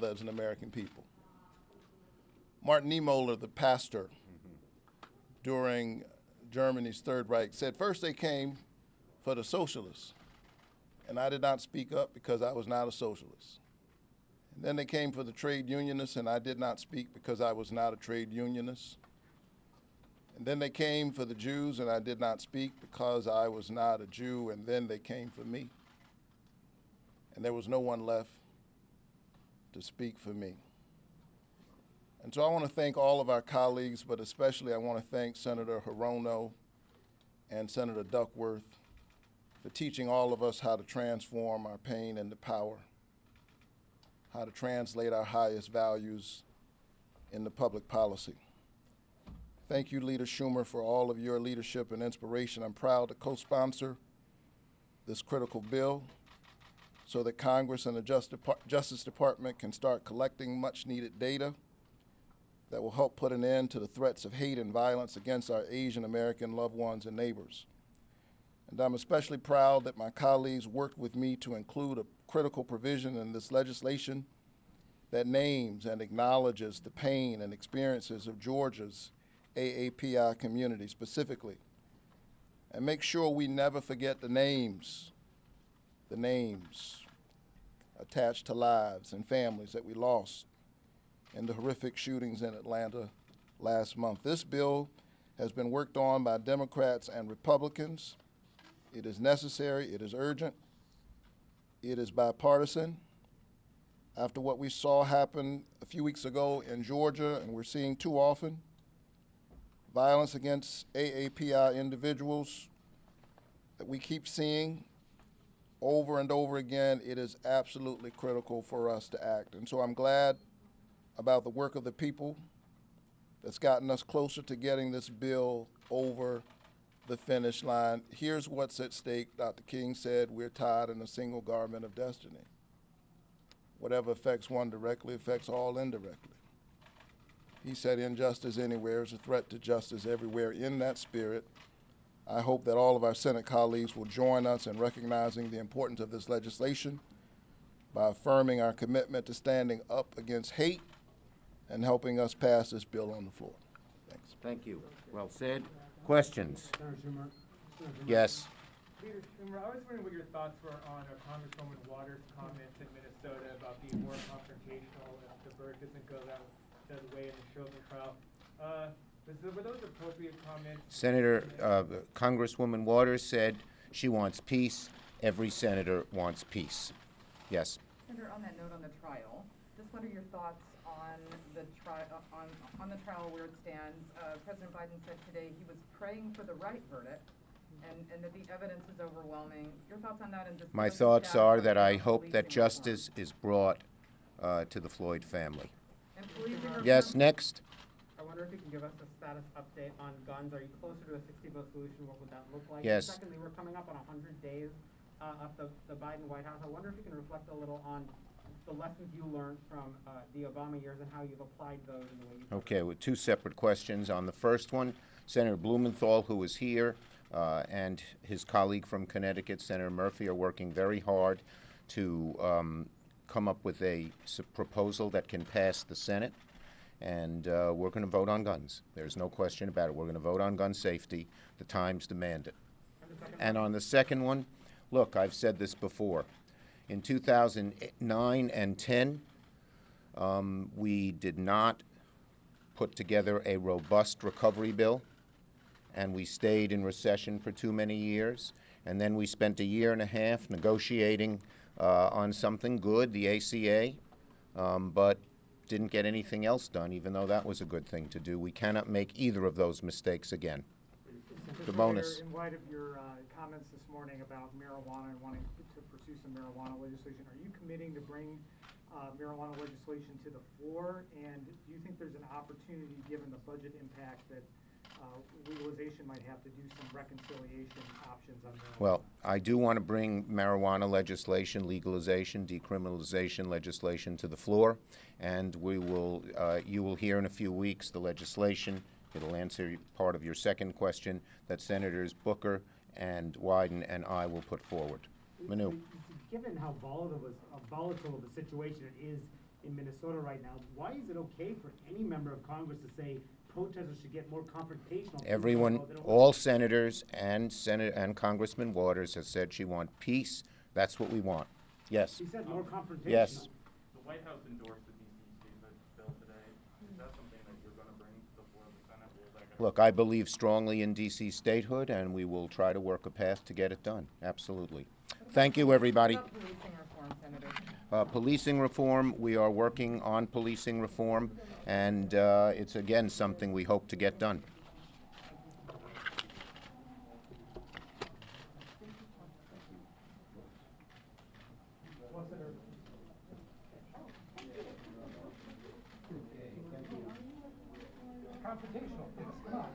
as an American people. Martin Niemöller, the pastor during Germany's Third Reich, said first they came for the socialists, and I did not speak up because I was not a socialist. And then they came for the trade unionists, and I did not speak because I was not a trade unionist. And then they came for the Jews, and I did not speak because I was not a Jew, and then they came for me. And there was no one left to speak for me. And so I want to thank all of our colleagues, but especially I want to thank Senator Hirono and Senator Duckworth for teaching all of us how to transform our pain into power, how to translate our highest values into public policy. Thank you, Leader Schumer, for all of your leadership and inspiration. I'm proud to co-sponsor this critical bill so that Congress and the Justice Department can start collecting much-needed data that will help put an end to the threats of hate and violence against our Asian American loved ones and neighbors. And I'm especially proud that my colleagues worked with me to include a critical provision in this legislation that names and acknowledges the pain and experiences of Georgia's AAPI community specifically, and make sure we never forget the names attached to lives and families that we lost in the horrific shootings in Atlanta last month. This bill has been worked on by Democrats and Republicans. It is necessary, it is urgent, it is bipartisan. After what we saw happen a few weeks ago in Georgia, and we're seeing too often, violence against AAPI individuals that we keep seeing over and over again, it is absolutely critical for us to act. And so I'm glad about the work of the people that's gotten us closer to getting this bill over the finish line. Here's what's at stake. Dr. King said we're tied in a single garment of destiny. Whatever affects one directly affects all indirectly. He said injustice anywhere is a threat to justice everywhere. In that spirit, I hope that all of our Senate colleagues will join us in recognizing the importance of this legislation by affirming our commitment to standing up against hate and helping us pass this bill on the floor. Thanks. Thank you. Well said. Questions? Senator Schumer. Yes. Leader Schumer, I was wondering what your thoughts were on Congresswoman Waters' comments in Minnesota about being more confrontational if the verdict doesn't go that way in the Chauvin trial. Were those appropriate comments? Congresswoman Waters said she wants peace. Every senator wants peace. Yes. Senator, on that note on the trial, just what are your thoughts on the trial where it stands? President Biden said today he was praying for the right verdict, and that the evidence is overwhelming. Your thoughts on that? And just my thoughts are that I hope that justice is brought to the Floyd family. Yes, next. I wonder if you can give us a status update on guns. Are you closer to a 60-vote solution? What would that look like? Yes. And secondly, we're coming up on 100 days of the Biden White House. I wonder if you can reflect a little on the lessons you learned from the Obama years and how you've applied those in the way you. Okay, with two separate questions. On the first one, Senator Blumenthal, who is here, and his colleague from Connecticut, Senator Murphy, are working very hard to come up with a proposal that can pass the Senate. And we're going to vote on guns. There's no question about it. We're going to vote on gun safety. The times demand it. And on the second one, look, I've said this before. In 2009 and 10, we did not put together a robust recovery bill, and we stayed in recession for too many years. And then we spent a year and a half negotiating on something good, the ACA, but didn't get anything else done, even though that was a good thing to do. We cannot make either of those mistakes again. The bonus. In light of your comments this morning about marijuana and wanting to pursue some marijuana legislation, are you committing to bring marijuana legislation to the floor? And do you think there's an opportunity, given the budget impact, that legalization might have to do some reconciliation options on marijuana? Well, I do want to bring marijuana legislation, legalization, decriminalization legislation to the floor, and we will. You will hear in a few weeks the legislation. It'll answer part of your second question that Senators Booker and Wyden and I will put forward. Manu. Given how volatile of a situation it is in Minnesota right now. Why is it okay for any member of Congress to say protesters should get more confrontational? Everyone, all senators and Congressman Waters has said she wants peace. That's what we want. Yes. She said more confrontational. Yes. The White House endorsed the DC statehood bill today. Is that something that you're going to bring to the floor of the Senate? Or is that gonna Look, I believe strongly in DC statehood, and we will try to work a path to get it done. Absolutely. Thank you, everybody. What about policing reform, Senator? Policing reform, we are working on policing reform, and it's again something we hope to get done. Confrontational, please, come on.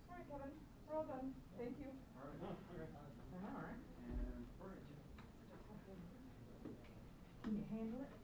All right, Kevin, we're all done. Thank you. All right. And Can you handle it?